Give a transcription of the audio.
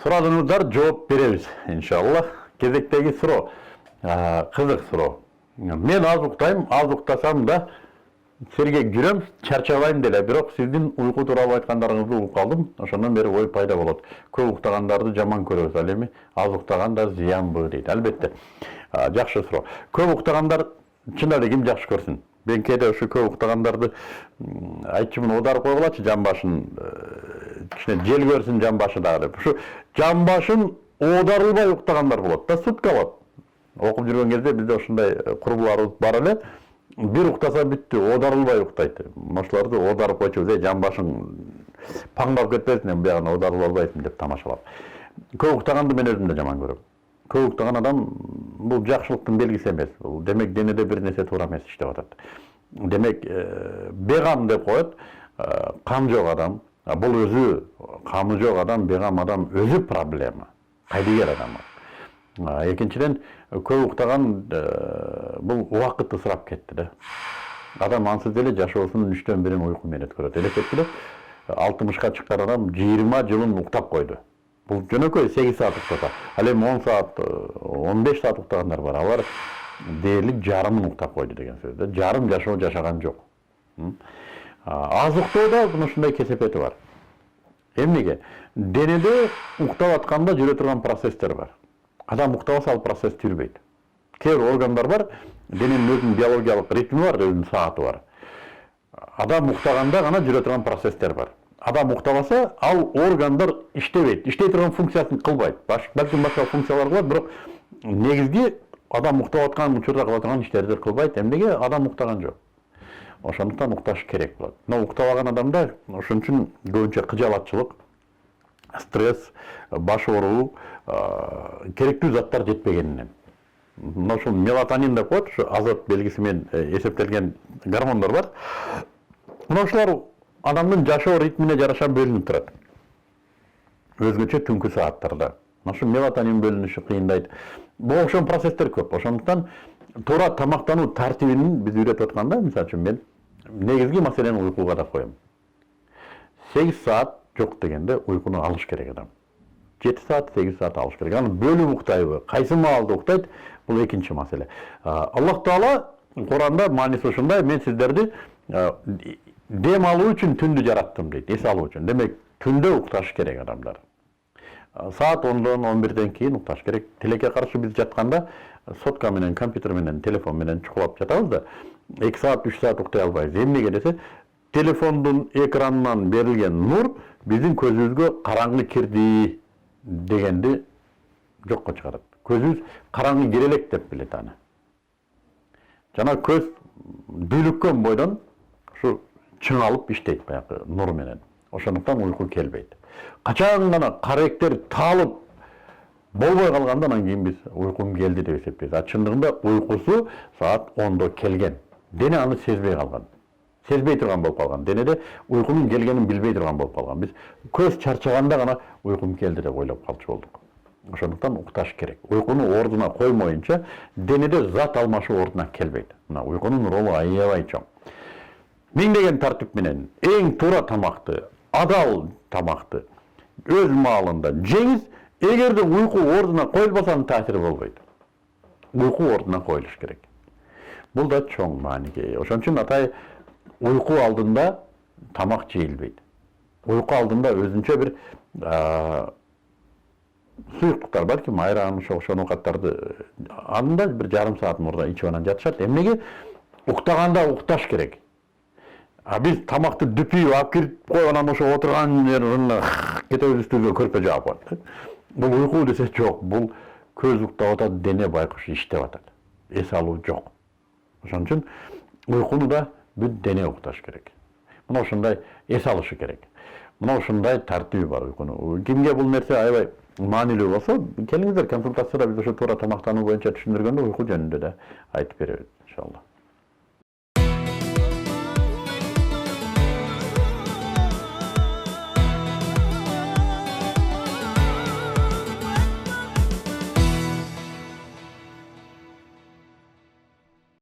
Сурадыңыздар, жооп беребиз, иншалла. Кезектеги суроо. Кызык суроо. Мен аз уктайм, аз уктасам да сергек жүрөм, чарчабайм деле, бирок сиздин уйку тууралуу айткандарыңызды угуп калдым. Ошондон бери ой пайда болот. Көп уктагандарды жаман көрөбүз, ал эми аз уктаган да зыянбы дейт. Албетте. Жакшы суроо. Көп уктагандар чынында да ким жакшы көрсүн? Мен кээде ушу көп уктагандарды айтчумун, оодарып койгулачы жан башын, кичине жел көрсүн жан башы дагы деп. Ушу жан башын оодарылбай уктагандар болот да, сутка болот. Окуп жүргөн кезде бизде ушундай курбуларыбыз бар эле. Бир уктаса бүттү, оодарылбай уктайт. Ошолорду оодарып койчубуз, жан башың паңдап кетпесин, эми биягына оодарылып албайсың деп тамашалап. Көп уктаганды мен өзүм да жаман көрөм. Көп уктаган адам бул жакшылыктын белгиси эмес. Бул демек денеде бир нерсе туура эмес иштеп атат. Демек бегам деп коет, кам жок адам. Бул өзү камы жок адам, бегам адам өзү проблема. Кайдыгер адам. Экинчиден, көп уктаган бул убакытты ысырап кетти да. Адам ансыз деле жашоосунун 3/1 уйку менен өткөрөт. Элестетти эле 60ка чыккан адам 20 жылын уктап койду. Бул жөнөкөй 8 саат уктаса. Ал эми 10 саат, 15 саат уктагандар бар. Алар дээрлик жарымын уктап койду деген сөз да. Жарым жашоо жашаган жок. Аз уктоодо ушундай кесепети бар. Эмнеге? Денеде уктап атканда жүрө турган процесстер бар. Адам уктабаса ал процесс жүрбөйт. Кээ бир органдар бар, дененин өзүнүн биологиялык ритми бар, өзүнүн сааты бар. Адам уктаганда гана жүрө турган процесстер бар. Адам уктабаса, ал органдар иштебейт, иштей турган функциясын кылбайт. Балким башка функциялар кылат, бирок негизги адам уктап аткан учурда кыла турган иштерди кылбайт. Эмнеге? Адам уктаган жок. Ошондуктан укташ керек болот. Но уктабаган адамда ошон үчүн көбүнчө кыжалатчылык, стресс, баш ооруу, керектүү заттар жетпегенинен. Мына ушул мелатонин деп коет, ушу азот белгиси менен эсептелген гормондор бар. Мына ушулар адамдын жашоо ритмине жараша бөлүнүп турат. Өзгөчө түнкү сааттарда. Ошо мелатонин бөлүнүшү кыйындайт. Бул ошон процесстер көп. Ошондуктан туура тамактануу тартибин биз үйрөтүп атканда, мисалы үчүн мен негизги маселени уйкуга да коем. 8 саат жок дегенде уйкуну алыш керек адам. 7 саат, 8 саат алыш керек. Аны бөлүп уктайбы, кайсы маалда уктайт, бул экинчи маселе. Аллах Таала Куранда мааниси ушундай, мен сиздерди дем алуу үчүн түндү жараттым дейт, эс алуу үчүн. Демек, түндө укташ керек адамдар. Саат 10-дон 11-ден кийин укташ керек. Тилекке каршы биз жатканда сотка менен, компьютер менен, телефон менен чукулап жатабыз да, 2 саат, 3 саат уктай албайбыз. Эмнеге десе, телефондун экранынан берилген нур биздин көзүбүзгө караңгы кирди дегенди жокко чыгарат. Көзүбүз караңгы кире элек деп билет аны. Жана көз дүүлүккөн бойдон ушу чыңалып иштейт баягы нур менен. Ошондуктан уйку келбейт. Качан гана каректер таалып болбой калганда анан кийин биз уйкум келди деп эсептейбиз. Чындыгында уйкусу саат 10-до келген. Дене аны сезбей калган. Сезбей турган болуп калган. Денеде уйкунун келгенин билбей турган болуп калган. Биз көз чарчаганда гана уйкум келди деп ойлоп калчу болдук. Ошондуктан укташ керек. Уйкуну ордуна коймоюнча денеде зат алмашуу ордуна келбейт. Мына уйкунун ролу аябай чоң. Миңдеген тартип менен эң туура тамакты, адал тамакты өз маалында жеңиз. Эгерде уйку ордуна коюлбаса анын таасири болбойт. Уйку ордуна коюлуш керек. Бул да чоң мааниге. Ошон үчүн атай уйку алдында тамак жейилбейт. Уйку алдында өзүнчө бир суюктуктар балким айран ошон оокаттарды алдында бир жарым саат мурда ичип анан жатышат. Эмнеге? Уктаганда укташ керек. Биз тамакты дүпүйүп алып кирип коюп анан ошо отурган жеринен кетебиз, үстүбүзгө көрпө жаап коет. Бул уйку десе жок. Бул көз уктап атат, дене байкуш иштеп атат. Эс алуу жок. Ошон үчүн уйкуну да бүт дене укташ керек. Мына ушундай эс алышы керек. Мына ушундай тартиби бар уйкунун. Кимге бул нерсе аябай маанилүү болсо, келиңиздер консультацияда биз ошо туура тамактануу боюнча түшүндүргөндө уйку жөнүндө да айтып беребиз, иншалла.